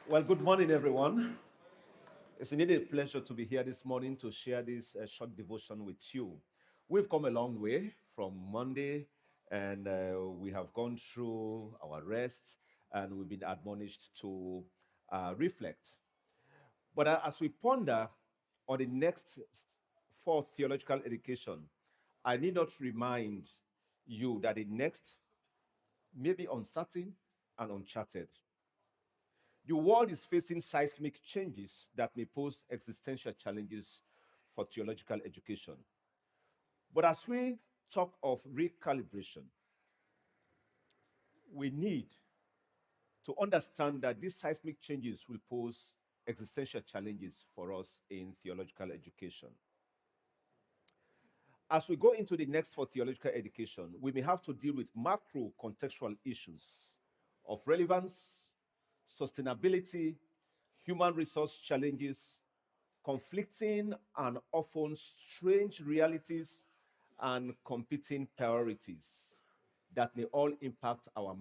Well, good morning, everyone. It's indeed a pleasure to be here this morning to share this short devotion with you. We've come a long way from Monday, and we have gone through our rest, and we've been admonished to reflect. But as we ponder on the next for theological education, I need not remind you that the next may be uncertain and uncharted. The world is facing seismic changes that may pose existential challenges for theological education. But as we talk of recalibration, we need to understand that these seismic changes will pose existential challenges for us in theological education. As we go into the next for theological education, we may have to deal with macro contextual issues of relevance, sustainability, human resource challenges, conflicting and often strange realities, and competing priorities that may all impact our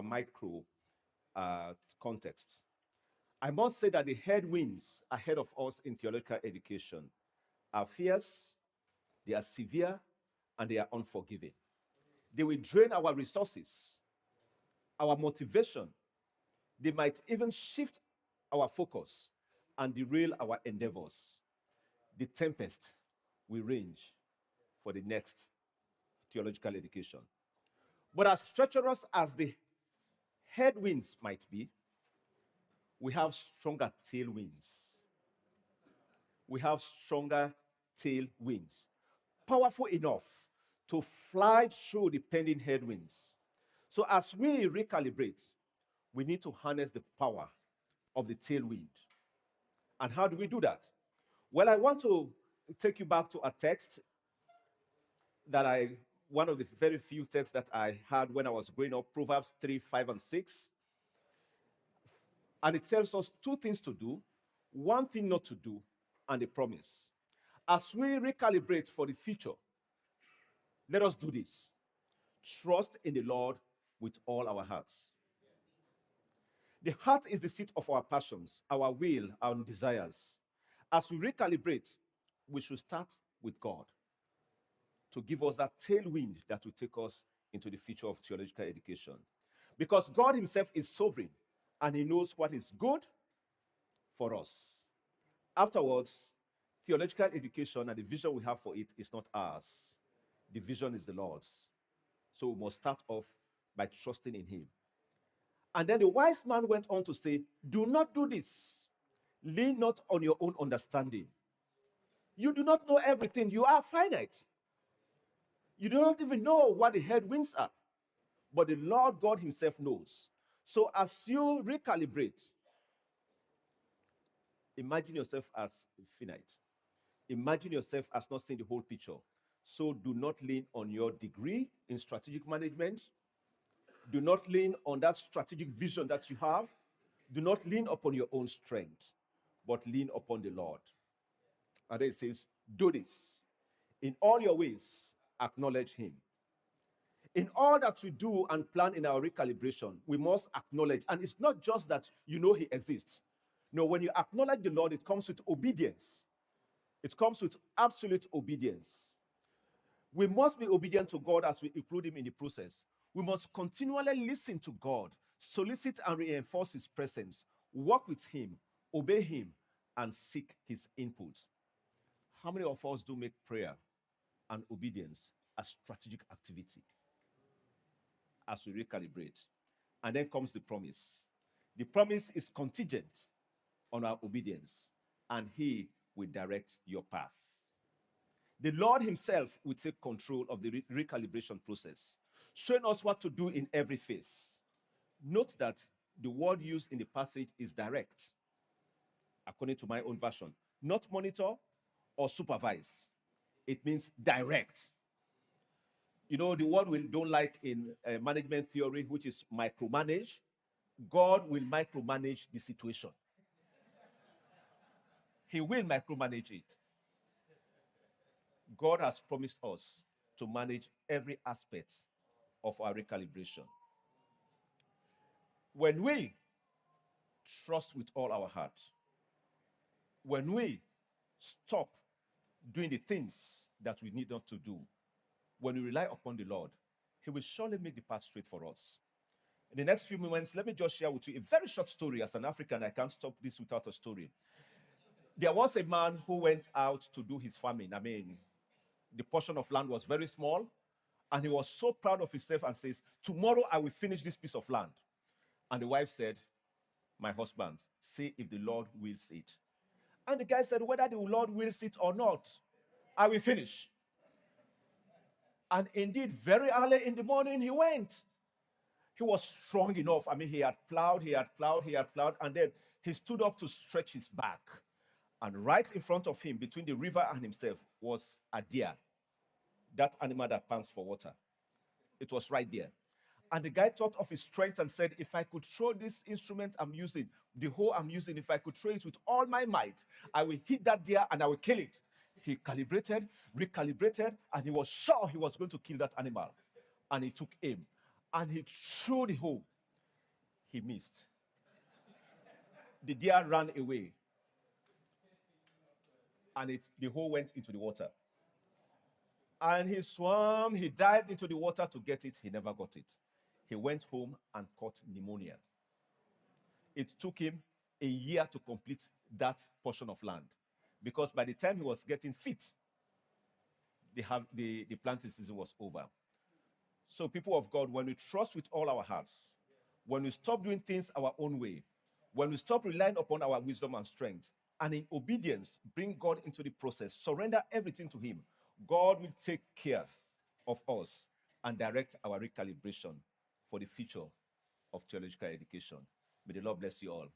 micro context. I must say that the headwinds ahead of us in theological education are fierce, they are severe, and they are unforgiving. They will drain our resources, our motivation. They might even shift our focus and derail our endeavors. The tempest will range for the next theological education. But as treacherous as the headwinds might be, we have stronger tailwinds. We have stronger tailwinds, powerful enough to fly through the pending headwinds. So as we recalibrate, we need to harness the power of the tailwind. And how do we do that? Well, I want to take you back to a text one of the very few texts that I had when I was growing up, Proverbs 3, 5, and 6. And it tells us two things to do, one thing not to do, and a promise. As we recalibrate for the future, let us do this. Trust in the Lord with all our hearts. The heart is the seat of our passions, our will, our desires. As we recalibrate, we should start with God to give us that tailwind that will take us into the future of theological education. Because God Himself is sovereign and He knows what is good for us. Afterwards, theological education and the vision we have for it is not ours. The vision is the Lord's. So we must start off by trusting in Him. And then the wise man went on to say, do not do this. Lean not on your own understanding. You do not know everything. You are finite. You do not even know what the headwinds are. But the Lord God Himself knows. So as you recalibrate, imagine yourself as finite. Imagine yourself as not seeing the whole picture. So do not lean on your degree in strategic management. Do not lean on that strategic vision that you have. Do not lean upon your own strength, but lean upon the Lord. And then it says, do this. In all your ways, acknowledge Him. In all that we do and plan in our recalibration, we must acknowledge. And it's not just that you know He exists. No, when you acknowledge the Lord, it comes with obedience. It comes with absolute obedience. We must be obedient to God as we include Him in the process. We must continually listen to God, solicit and reinforce His presence, work with Him, obey Him, and seek His input. How many of us do make prayer and obedience a strategic activity as we recalibrate? And then comes the promise. The promise is contingent on our obedience, and He will direct your path. The Lord Himself will take control of the recalibration process, showing us what to do in every phase. Note that the word used in the passage is direct, according to my own version. Not monitor or supervise. It means direct. You know, the word we don't like in management theory, which is micromanage. God will micromanage the situation. He will micromanage it. God has promised us to manage every aspect of our recalibration. When we trust with all our heart, when we stop doing the things that we need not to do, when we rely upon the Lord, He will surely make the path straight for us. In the next few moments, let me just share with you a very short story. As an African, I can't stop this without a story. There was a man who went out to do his farming. I mean, the portion of land was very small, and he was so proud of himself and says, tomorrow I will finish this piece of land. And the wife said, my husband, say if the Lord wills it. And the guy said, whether the Lord wills it or not, I will finish. And indeed, very early in the morning, he went. He was strong enough. I mean, he had plowed, and then he stood up to stretch his back. And right in front of him, between the river and himself, was a deer, that animal that pants for water. It was right there. And the guy thought of his strength and said, if I could throw this instrument I'm using, the hoe I'm using, if I could throw it with all my might, I will hit that deer and I will kill it. He calibrated, recalibrated, and he was sure he was going to kill that animal. And he took aim. And he threw the hoe. He missed. The deer ran away. And the hoe went into the water. And he swam, he dived into the water to get it. He never got it. He went home and caught pneumonia. It took him a year to complete that portion of land. Because by the time he was getting fit, the planting season was over. So people of God, when we trust with all our hearts, when we stop doing things our own way, when we stop relying upon our wisdom and strength, and in obedience, bring God into the process, surrender everything to Him, God will take care of us and direct our recalibration for the future of theological education. May the Lord bless you all.